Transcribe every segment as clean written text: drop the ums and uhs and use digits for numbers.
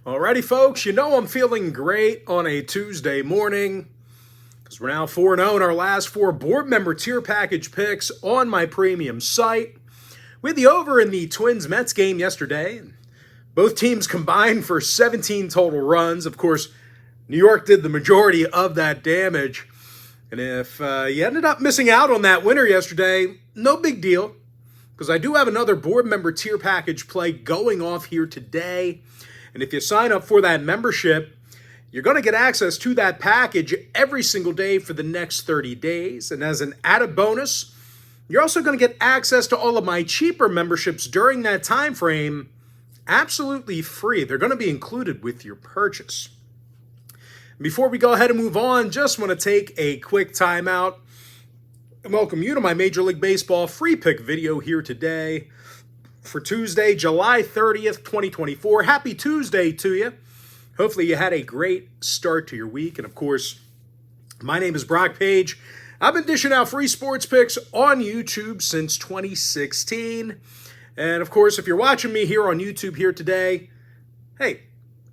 Alrighty, folks, you know I'm feeling great on a Tuesday morning because we're now 4-0 in our last four board member tier package picks on my premium site. We had the over in the Twins-Mets game yesterday. Both teams combined for 17 total runs. Of course, New York did the majority of that damage. And if you ended up missing out on that winner yesterday, no big deal, because I do have another board member tier package play going off here today. And if you sign up for that membership, you're going to get access to that package every single day for the next 30 days. And as an added bonus, you're also going to get access to all of my cheaper memberships during that time frame absolutely free. They're going to be included with your purchase. Before we go ahead and move on, just want to take a quick time out and welcome you to my Major League Baseball free pick video here today for Tuesday, July 30th, 2024. Happy Tuesday to you. Hopefully you had a great start to your week. And of course, my name is Brock Page. I've been dishing out free sports picks on YouTube since 2016. And of course, if you're watching me here on YouTube here today, hey,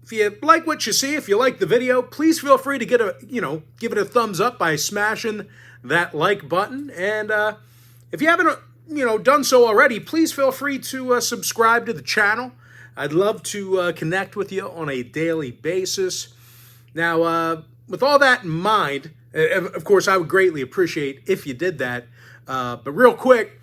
if you like what you see, if you like the video, please feel free to give it a thumbs up by smashing that like button. And if you haven't done so already, please feel free to subscribe to the channel. I'd love to connect with you on a daily basis. Now, with all that in mind, of course, I would greatly appreciate if you did that. But real quick,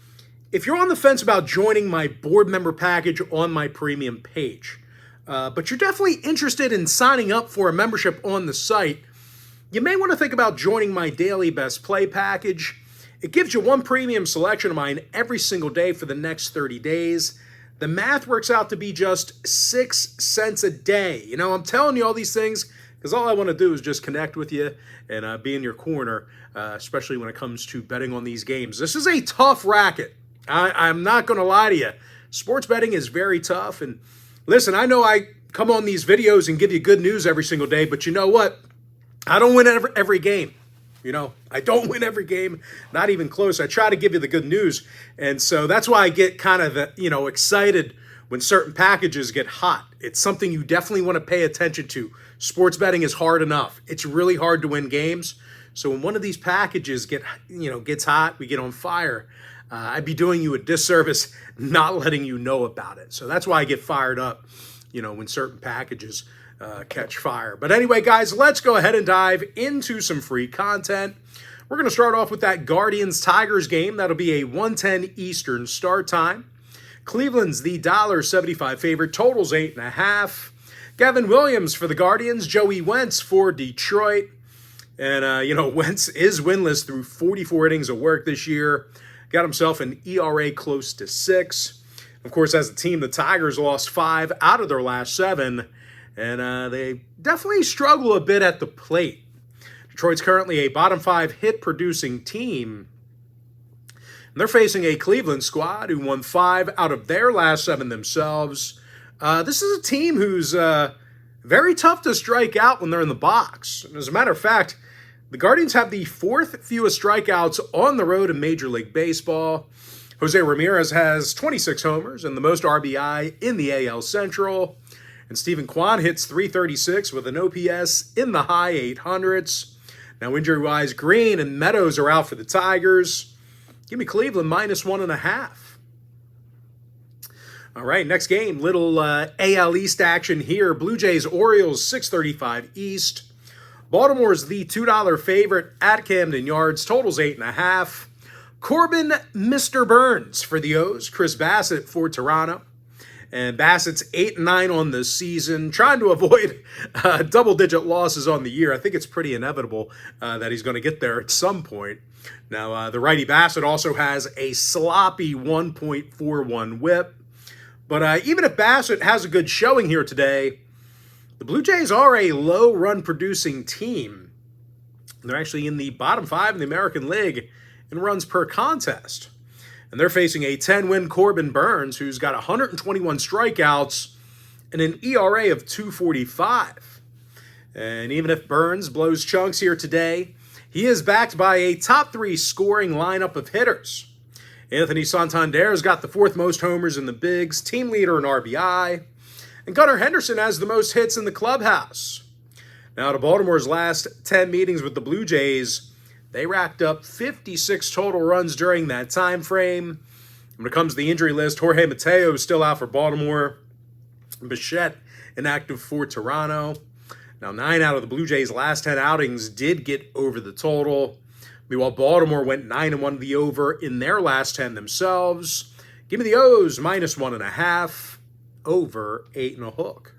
if you're on the fence about joining my board member package on my premium page, but you're definitely interested in signing up for a membership on the site, you may want to think about joining my daily best play package. It gives you one premium selection of mine every single day for the next 30 days. The math works out to be just 6 cents a day. I'm telling you all these things because all I want to do is just connect with you and be in your corner, especially when it comes to betting on these games. This is a tough racket. I'm not going to lie to you. Sports betting is very tough. And listen, I know I come on these videos and give you good news every single day, but you know what? I don't win every game. I don't win every game, not even close. I try to give you the good news. And so that's why I get kind of, excited when certain packages get hot. It's something you definitely want to pay attention to. Sports betting is hard enough. It's really hard to win games. So when one of these packages gets hot, we get on fire, I'd be doing you a disservice not letting you know about it. So that's why I get fired up, when certain packages catch fire. But anyway, guys, let's go ahead and dive into some free content. We're going to start off with that Guardians-Tigers game. That'll be a 1:10 Eastern start time. Cleveland's the $1.75 favorite. Totals 8.5. Gavin Williams for the Guardians. Joey Wentz for Detroit. And, Wentz is winless through 44 innings of work this year. Got himself an ERA close to 6. Of course, as a team, the Tigers lost 5 out of their last 7. And they definitely struggle a bit at the plate. Detroit's currently a bottom 5 hit-producing team. And they're facing a Cleveland squad who won 5 out of their last 7 themselves. This is a team who's very tough to strike out when they're in the box. And as a matter of fact, the Guardians have the 4th fewest strikeouts on the road in Major League Baseball. Jose Ramirez has 26 homers and the most RBI in the AL Central. And Steven Kwan hits .336 with an OPS in the high 800s. Now, injury-wise, Green and Meadows are out for the Tigers. Give me Cleveland -1.5. All right, next game, little AL East action here. Blue Jays, Orioles, 635 East. Baltimore's the $2 favorite at Camden Yards. Totals 8.5. Corbin, Mr. Burns for the O's. Chris Bassett for Toronto. And Bassett's 8-9 on the season, trying to avoid double-digit losses on the year. I think it's pretty inevitable that he's going to get there at some point. Now, the righty Bassett also has a sloppy 1.41 whip. But even if Bassett has a good showing here today, the Blue Jays are a low-run-producing team. They're actually in the bottom 5 in the American League in runs per contest. And they're facing a 10-win Corbin Burns, who's got 121 strikeouts and an ERA of 2.45. And even if Burns blows chunks here today, he is backed by a top 3 scoring lineup of hitters. Anthony Santander's got the 4th most homers in the bigs, team leader in RBI. And Gunnar Henderson has the most hits in the clubhouse. Now, to Baltimore's last 10 meetings with the Blue Jays, they racked up 56 total runs during that time frame. When it comes to the injury list, Jorge Mateo is still out for Baltimore. Bichette inactive for Toronto. Now, 9 out of the Blue Jays' last 10 outings did get over the total. Meanwhile, Baltimore went 9-1 to the over in their last 10 themselves. Give me the O's, -1.5, over 8.5.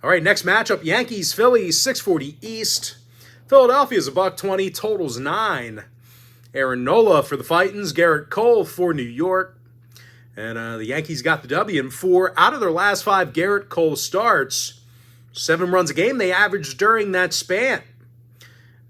All right, next matchup, Yankees, Phillies, 640 East. Philadelphia's $1.20, totals 9. Aaron Nola for the Fightins, Garrett Cole for New York. And the Yankees got the W in 4 out of their last 5 Garrett Cole starts. 7 runs a game they averaged during that span.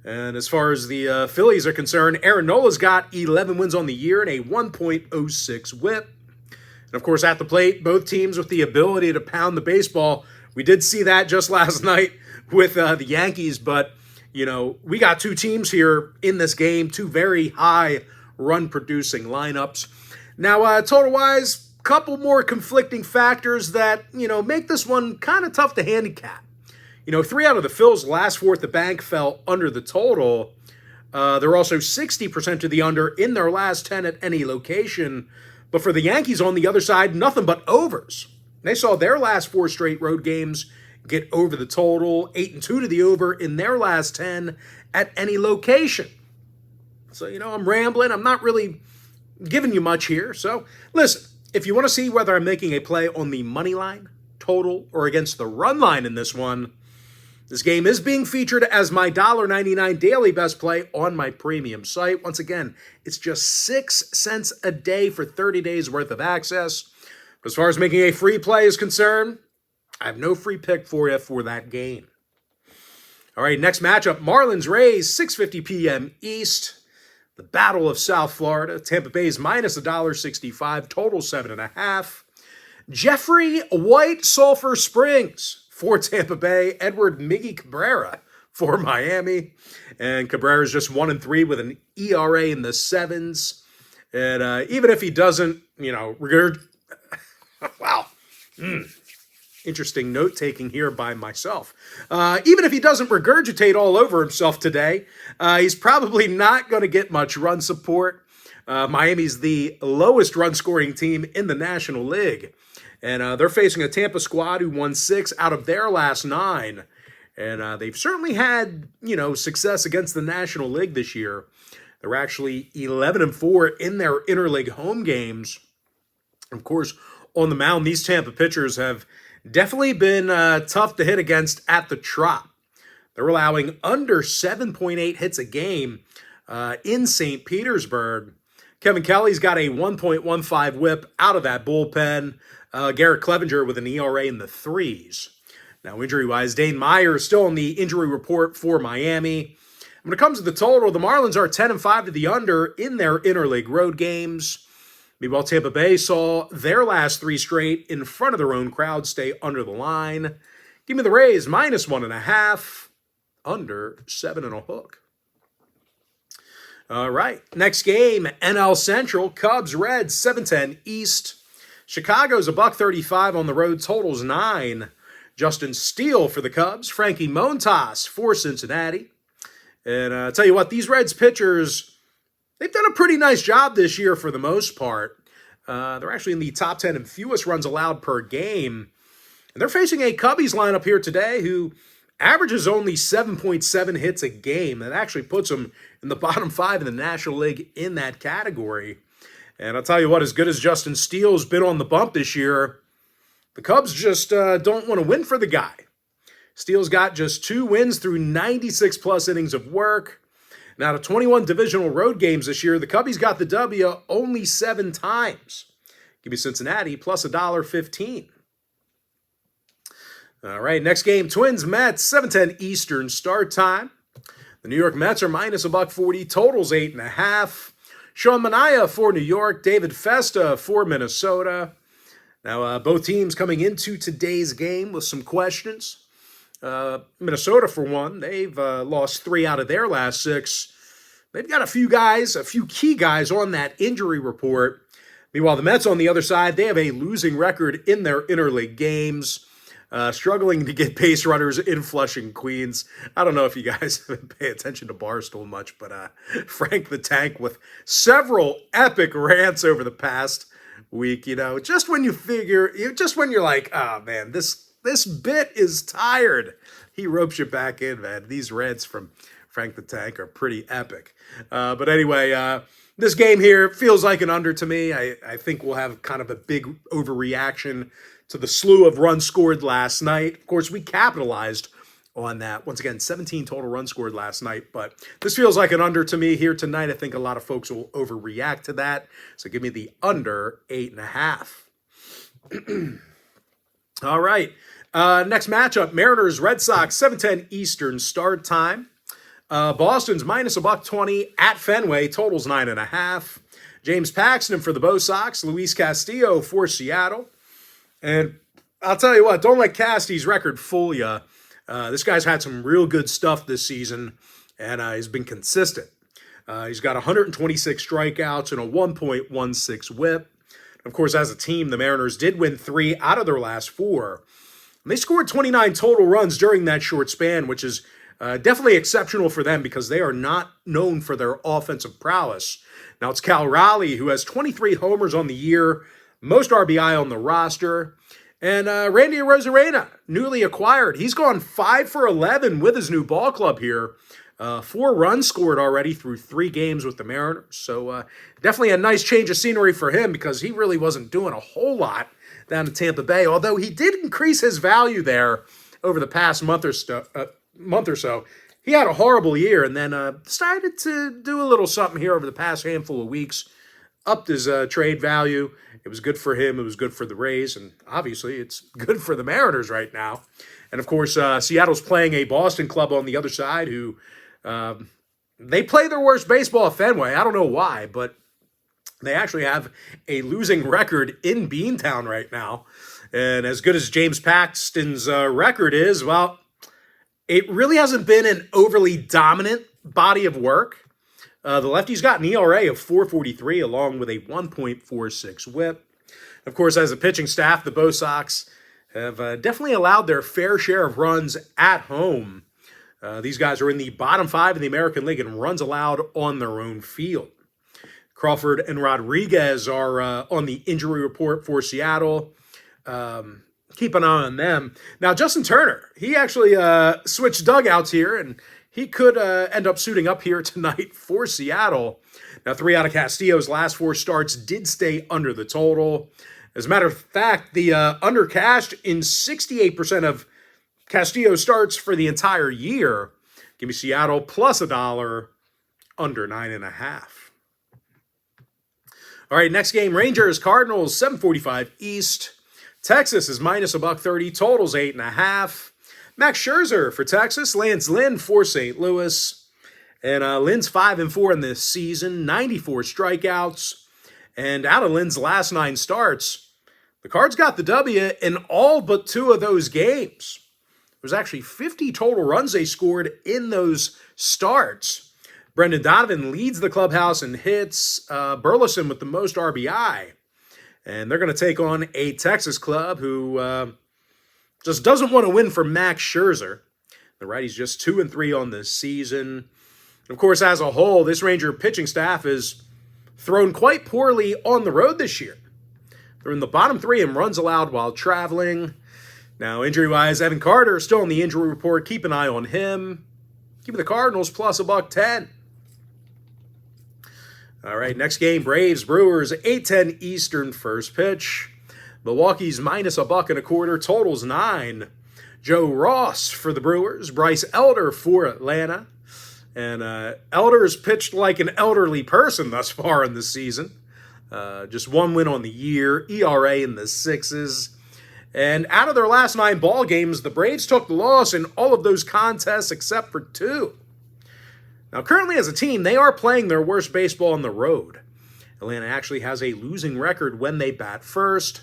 And as far as the Phillies are concerned, Aaron Nola's got 11 wins on the year and a 1.06 whip. And of course, at the plate, both teams with the ability to pound the baseball. We did see that just last night with the Yankees, but, you know, we got 2 teams here in this game, 2 very high run-producing lineups. Now, total-wise, a couple more conflicting factors that, you know, make this one kind of tough to handicap. You know, 3 out of the Phils' last 4 at the bank fell under the total. They're also 60% to the under in their last 10 at any location. But for the Yankees on the other side, nothing but overs. They saw their last 4 straight road games get over the total, 8-2 to the over in their last 10 at any location. So, you know, I'm rambling. I'm not really giving you much here. So, listen, if you want to see whether I'm making a play on the money line, total, or against the run line in this one, this game is being featured as my $1.99 daily best play on my premium site. Once again, it's just 6 cents a day for 30 days worth of access. But as far as making a free play is concerned, I have no free pick for you for that game. All right, next matchup, Marlins Rays, 6:50 p.m. East. The Battle of South Florida. Tampa Bay's -$1.65, total 7.5. Jeffrey White Sulphur Springs for Tampa Bay, Edward Miggy Cabrera for Miami. And Cabrera's just 1-3 with an ERA in the 7s. And even if he doesn't, you know, wow. Interesting note-taking here by myself. Even if he doesn't regurgitate all over himself today, he's probably not going to get much run support. Miami's the lowest run-scoring team in the National League. And they're facing a Tampa squad who won 6 out of their last 9. And they've certainly had, you know, success against the National League this year. They're actually 11-4 in their interleague home games. Of course, on the mound, these Tampa pitchers have definitely been tough to hit against at the Trop. They're allowing under 7.8 hits a game in St. Petersburg. Kevin Kelly's got a 1.15 whip out of that bullpen. Garrett Clevenger with an ERA in the 3s. Now, injury-wise, Dane Meyer is still on the injury report for Miami. When it comes to the total, the Marlins are 10-5 to the under in their interleague road games. Meanwhile, Tampa Bay saw their last 3 straight in front of their own crowd stay under the line. Give me the Rays, -1.5, under 7.5. All right, next game, NL Central, Cubs, Reds, 7:10 East. Chicago's $1.35 on the road, totals 9. Justin Steele for the Cubs, Frankie Montas for Cincinnati. And I'll tell you what, these Reds pitchers, they've done a pretty nice job this year for the most part. They're actually in the top 10 in fewest runs allowed per game. And they're facing a Cubbies lineup here today who averages only 7.7 hits a game. That actually puts them in the bottom 5 in the National League in that category. And I'll tell you what, as good as Justin Steele's been on the bump this year, the Cubs just don't want to win for the guy. Steele's got just 2 wins through 96-plus innings of work. Now, to 21 divisional road games this year, the Cubbies got the W only 7 times. Give me Cincinnati plus $1.15. All right, next game, Twins, Mets, 7:10 Eastern start time. The New York Mets are -$1.40, totals 8.5. Sean Manaea for New York, David Festa for Minnesota. Now, both teams coming into today's game with some questions. Minnesota, for one, they've lost 3 out of their last 6. They've got a few key guys on that injury report. Meanwhile, the Mets on the other side, they have a losing record in their interleague games, struggling to get base runners in Flushing, Queens. I don't know if you guys pay attention to Barstool much, but Frank the Tank with several epic rants over the past week. Just when you're like, oh man, this bit is tired, he ropes you back in, man. These rants from Frank the Tank are pretty epic. But anyway, this game here feels like an under to me. I think we'll have kind of a big overreaction to the slew of runs scored last night. Of course, we capitalized on that. Once again, 17 total runs scored last night, but this feels like an under to me here tonight. I think a lot of folks will overreact to that. So give me the under 8.5. All right. Next matchup, Mariners, Red Sox, 7:10 Eastern start time. Boston's minus $1.20 at Fenway, totals 9.5. James Paxton for the Bo Sox, Luis Castillo for Seattle. And I'll tell you what, don't let Casty's record fool you. This guy's had some real good stuff this season, and he's been consistent. He's got 126 strikeouts and a 1.16 whip. Of course, as a team, the Mariners did win 3 out of their last 4. And they scored 29 total runs during that short span, which is definitely exceptional for them because they are not known for their offensive prowess. Now, it's Cal Raleigh, who has 23 homers on the year, most RBI on the roster. And Randy Arozarena, newly acquired. He's gone 5 for 11 with his new ball club here. 4 runs scored already through 3 games with the Mariners. So definitely a nice change of scenery for him because he really wasn't doing a whole lot down in Tampa Bay, although he did increase his value there over the past month or so. He had a horrible year and then decided to do a little something here over the past handful of weeks. Upped his trade value. It was good for him. It was good for the Rays. And obviously, it's good for the Mariners right now. And, of course, Seattle's playing a Boston club on the other side who they play their worst baseball at Fenway. I don't know why, but they actually have a losing record in Beantown right now. And as good as James Paxton's record is, well, it really hasn't been an overly dominant body of work. The lefty's got an ERA of 4.43 along with a 1.46 whip. Of course, as a pitching staff, the Bo Sox have definitely allowed their fair share of runs at home. These guys are in the bottom 5 in the American League in runs allowed on their own field. Crawford and Rodriguez are on the injury report for Seattle. Keep an eye on them. Now, Justin Turner, he actually switched dugouts here, and he could end up suiting up here tonight for Seattle. Now, 3 out of Castillo's last 4 starts did stay under the total. As a matter of fact, the under cashed in 68% of Castillo's starts for the entire year. Give me Seattle plus $1, under 9.5. All right, next game, Rangers, Cardinals, 7:45 East. Texas is minus $1.30, totals 8.5. Max Scherzer for Texas, Lance Lynn for St. Louis. And Lynn's 5-4 in this season, 94 strikeouts. And out of Lynn's last 9 starts, the Cards got the W in all but 2 of those games. There was actually 50 total runs they scored in those starts. Brendan Donovan leads the clubhouse in hits. Burleson with the most RBI. And they're going to take on a Texas club who just doesn't want to win for Max Scherzer. The righty's just 2-3 on the season. Of course, as a whole, this Ranger pitching staff is thrown quite poorly on the road this year. They're in the bottom 3 in runs allowed while traveling. Now, injury-wise, Evan Carter still on the injury report. Keep an eye on him. Give me the Cardinals plus $1.10. All right, next game, Braves, Brewers, 8:10 Eastern first pitch. Milwaukee's minus $1.25, totals 9. Joe Ross for the Brewers, Bryce Elder for Atlanta. And Elder's pitched like an elderly person thus far in the season. Just 1 win on the year, ERA in the 6s. And out of their last 9 ball games, the Braves took the loss in all of those contests except for 2. Now, currently as a team, they are playing their worst baseball on the road. Atlanta actually has a losing record when they bat first.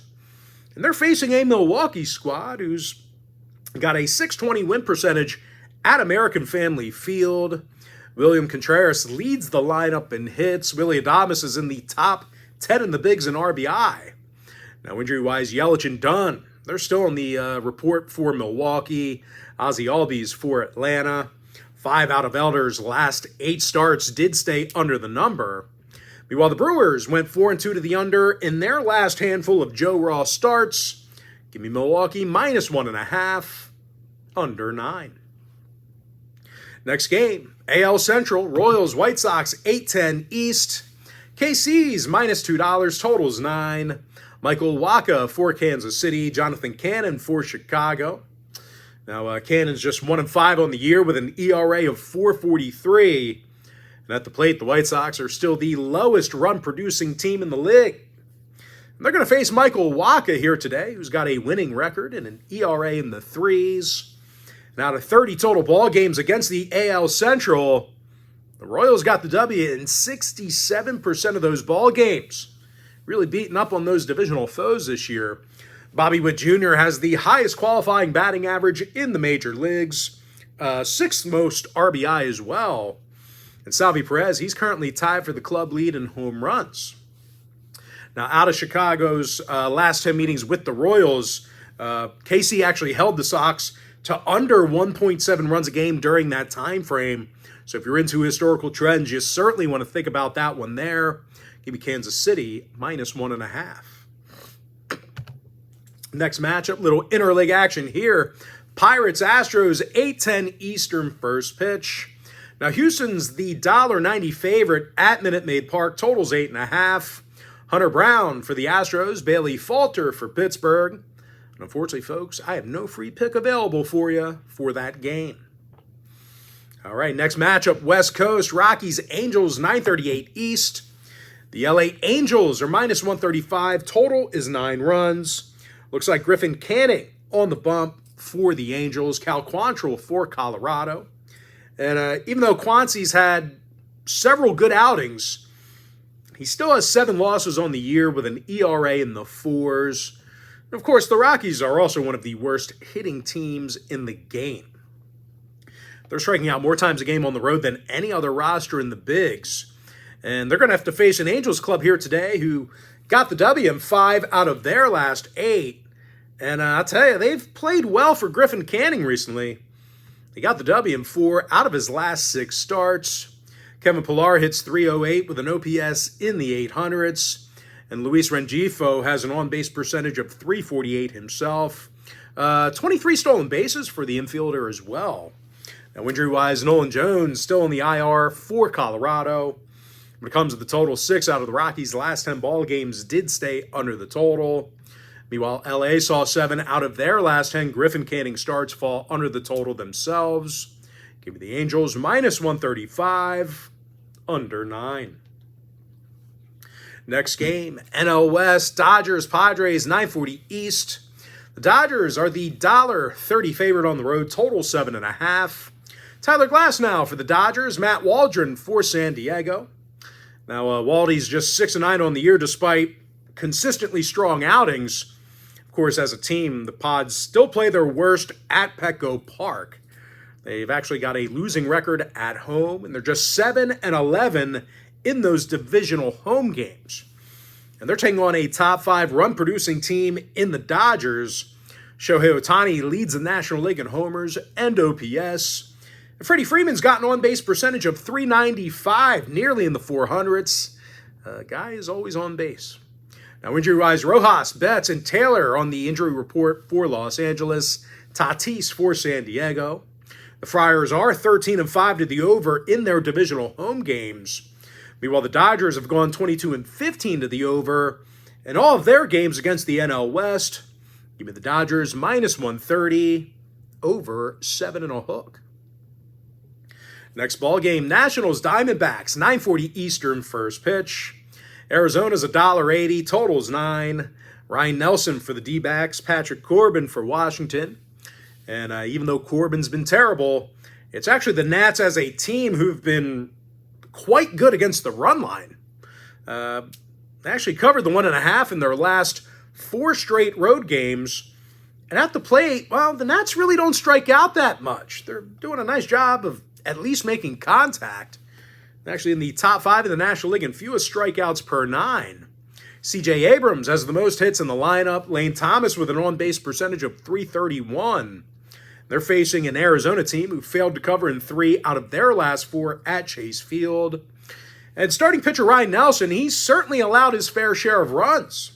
And they're facing a Milwaukee squad who's got a .620 win percentage at American Family Field. William Contreras leads the lineup in hits. Willy Adames is in the top 10 in the bigs in RBI. Now, injury-wise, Yelich and Dunn, they're still on the report for Milwaukee. Ozzie Albies for Atlanta. 5 out of Elder's last 8 starts did stay under the number. Meanwhile, the Brewers went 4-2 to the under in their last handful of Joe Ross starts. Give me Milwaukee -1.5, under 9. Next game, AL Central, Royals, White Sox, 8-10 East. KC's -$2, totals 9. Michael Wacha for Kansas City, Jonathan Cannon for Chicago. Now, Cannon's just 1-5 on the year with an ERA of 4.43. And at the plate, the White Sox are still the lowest run-producing team in the league. And they're going to face Michael Wacha here today, who's got a winning record and an ERA in the 3s. And out of 30 total ball games against the AL Central, the Royals got the W in 67% of those ball games. Really beating up on those divisional foes this year. Bobby Witt Jr. has the highest qualifying batting average in the major leagues, 6th most RBI as well. And Salvi Perez, he's currently tied for the club lead in home runs. Now, out of Chicago's last 10 meetings with the Royals, KC actually held the Sox to under 1.7 runs a game during that time frame. So if you're into historical trends, you certainly want to think about that one there. Give me Kansas City -1.5. Next matchup, little interleague action here. Pirates, Astros, 8:10 Eastern first pitch. Now, Houston's the $1.90 favorite at Minute Maid Park, totals 8.5. Hunter Brown for the Astros, Bailey Falter for Pittsburgh. And unfortunately, folks, I have no free pick available for you for that game. All right, next matchup, West Coast, Rockies, Angels, 9:38 East. The LA Angels are -135, total is 9 runs. Looks like Griffin Canning on the bump for the Angels, Cal Quantrill for Colorado. And even though Quancy's had several good outings, he still has 7 losses on the year with an ERA in the 4s. And of course, the Rockies are also one of the worst hitting teams in the game. They're striking out more times a game on the road than any other roster in the bigs. And they're going to have to face an Angels club here today who got the W in 5 out of their last 8. And I'll tell you, they've played well for Griffin Canning recently. He got the W in 4 out of his last 6 starts. Kevin Pillar hits .308 with an OPS in the 800s. And Luis Rengifo has an on-base percentage of .348 himself. 23 stolen bases for the infielder as well. Now, injury-wise, Nolan Jones still on the IR for Colorado. When it comes to the total, 6 out of the Rockies' last 10 ball games did stay under the total. Meanwhile, LA saw 7 out of their last 10 Griffin Canning starts fall under the total themselves. Give me the Angels -135, under 9. Next game, NL West, Dodgers, Padres, 9:40 East. The Dodgers are the $1.30 favorite on the road, total 7.5. Tyler Glasnow for the Dodgers, Matt Waldron for San Diego. Now, Waldy's just 6-9 on the year despite consistently strong outings. Of course, as a team, the Pods still play their worst at Petco Park. They've actually got a losing record at home, and they're just 7-11 in those divisional home games. And they're taking on a top 5 run-producing team in the Dodgers. Shohei Ohtani leads the National League in homers and OPS. And Freddie Freeman's got an on-base percentage of .395, nearly in the 400s. Guy is always on base. Now, injury-wise, Rojas, Betts, and Taylor on the injury report for Los Angeles. Tatis for San Diego. The Friars are 13-5 to the over in their divisional home games. Meanwhile, the Dodgers have gone 22-15 to the over in all of their games against the NL West. Give me the Dodgers -130, over 7.5. Next ball game, Nationals, Diamondbacks, 9:40 Eastern first pitch. Arizona's $1.80, totals 9. Ryan Nelson for the D-backs, Patrick Corbin for Washington. And even though Corbin's been terrible, it's actually the Nats as a team who've been quite good against the run line. They actually covered the 1.5 in their last 4 straight road games. And at the plate, well, the Nats really don't strike out that much. They're doing a nice job of at least making contact. Actually in the top 5 of the National League in fewest strikeouts per 9. C.J. Abrams has the most hits in the lineup. Lane Thomas with an on-base percentage of .331. They're facing an Arizona team who failed to cover in 3 out of their last 4 at Chase Field. And starting pitcher Ryan Nelson, he's certainly allowed his fair share of runs.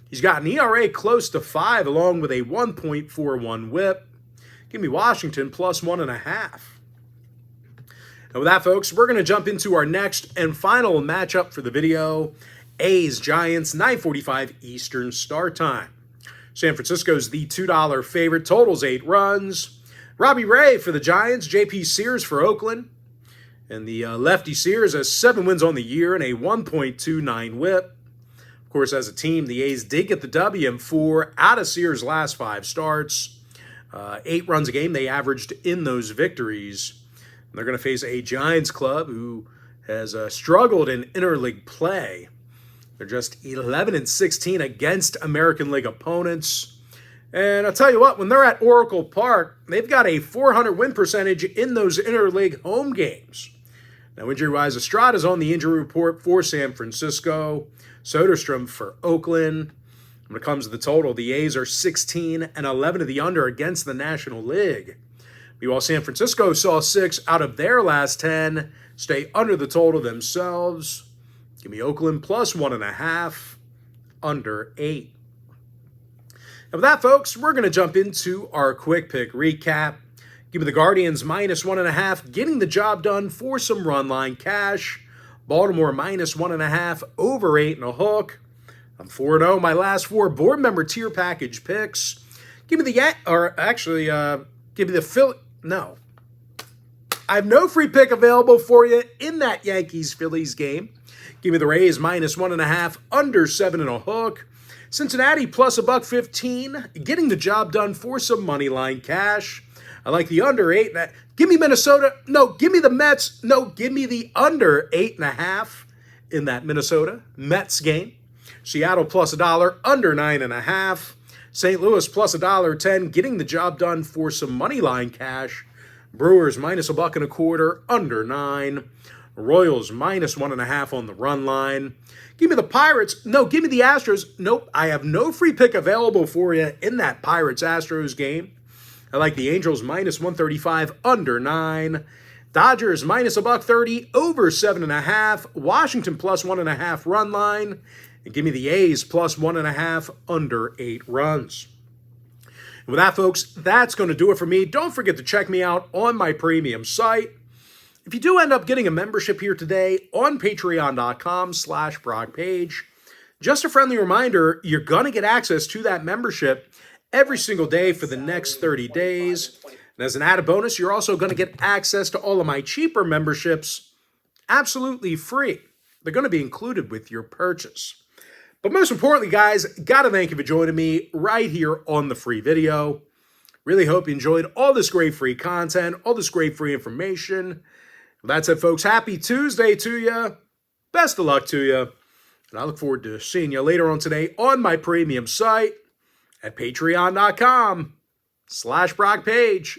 He's got an ERA close to 5 along with a 1.41 whip. Give me Washington plus 1.5. And with that, folks, we're going to jump into our next and final matchup for the video. A's Giants, 9:45 Eastern start time. San Francisco's the $2 favorite. Totals 8 runs. Robbie Ray for the Giants. J.P. Sears for Oakland. And the lefty Sears has 7 wins on the year and a 1.29 whip. Of course, as a team, the A's did get the W in 4 out of Sears' last 5 starts. 8 runs a game they averaged in those victories. And they're going to face a Giants club who has struggled in interleague play. They're just 11-16 against American League opponents. And I'll tell you what, when they're at Oracle Park, they've got a .400 win percentage in those interleague home games. Now, injury-wise, Estrada's on the injury report for San Francisco. Soderstrom for Oakland. When it comes to the total, the A's are 16-11 to the under against the National League. Meanwhile, San Francisco saw 6 out of their last 10 stay under the total themselves. Give me Oakland plus 1.5, under 8. And with that, folks, we're going to jump into our quick pick recap. Give me the Guardians minus 1.5, getting the job done for some run line cash. Baltimore minus 1.5, over 8 and a hook. I'm 4-0 my last 4 board member tier package picks. Give me the give me the Phillies. No. I have no free pick available for you in that Yankees-Phillies game. Give me the Rays minus 1.5, under 7 and a hook. Cincinnati plus $1.15, getting the job done for some money line cash. I like the under 8. Give me Minnesota. No, give me the Mets. No, give me the under 8.5 in that Minnesota Mets game. Seattle plus $1, under 9.5. St. Louis plus $1.10, getting the job done for some money line cash. Brewers minus $1.25, under 9. Royals minus 1.5 on the run line. Give me the Pirates. No, give me the Astros. Nope, I have no free pick available for you in that Pirates-Astros game. I like the Angels minus 135, under 9. Dodgers minus $1.30, over 7.5. Washington plus 1.5 run line. And give me the A's plus 1.5, under 8 runs. And with that, folks, that's going to do it for me. Don't forget to check me out on my premium site. If you do end up getting a membership here today on patreon.com/BrockPage, just a friendly reminder, you're going to get access to that membership every single day for the next 30 days. And as an added bonus, you're also going to get access to all of my cheaper memberships absolutely free. They're going to be included with your purchase. But most importantly, guys, got to thank you for joining me right here on the free video. Really hope you enjoyed all this great free content, all this great free information. That's it, folks. Happy Tuesday to you. Best of luck to you. And I look forward to seeing you later on today on my premium site at patreon.com/BrockPage.